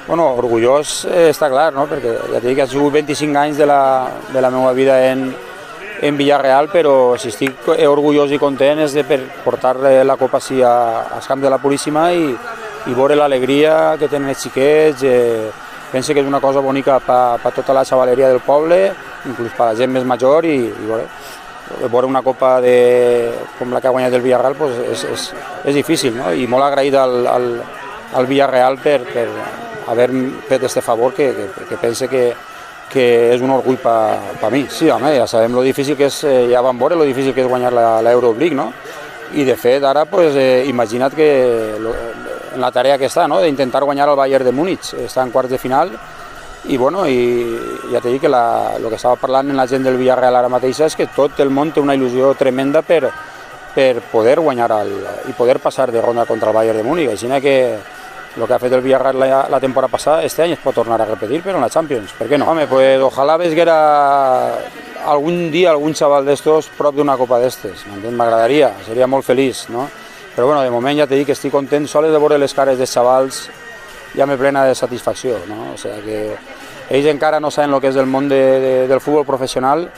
Bueno, orgullós està clar, no? Perquè ja t'he dit que ha sigut 25 anys de la meva vida en Villarreal, però si estic orgullós i content és de portar la copa així als camps de la Puríssima i veure l'alegria que tenen els xiquets. Penso que és una cosa bonica per tota la xavaleria del poble, inclús per la gent més major, i veure una copa com la que ha guanyat el Villarreal és difícil, no? I molt agraït al Villarreal per haver fet aquest favor que pense que és un orgull per mi. Sí, home, ja sabem lo difícil que és, ja vam veure lo difícil que és guanyar l'Euroleague, no? I de fet ara, imagina't que en la tarea que està, no? D'intentar guanyar el Bayern de Múnich, està en quarts de final, i ja t'he dit que el que estava parlant en la gent del Villarreal ara mateix és que tot el món té una il·lusió tremenda per poder guanyar i poder passar de ronda contra el Bayern de Múnich, així que el que ha fet el Villarreal la temporada passada, este any es pot tornar a repetir, però en la Champions, per què no? Home, pues ojalà veguera algun dia algun xaval d'estos prop d'una copa d'estes, m'agradaria, seria molt feliç, no? Però bueno, de moment ja t'he dit que estic content, sols de veure les cares dels xavals ja me plena de satisfacció, no? O sigui que ells encara no saben el que és el món del futbol professional,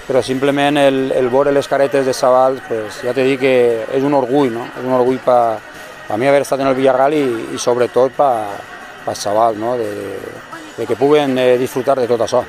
però simplement el veure les caretes dels xavals, ja t'he dit que és un orgull, no? És un orgull per a mi haver estat en el Villarreal i sobretot per xavals, no? De que puguen disfrutar de tot això.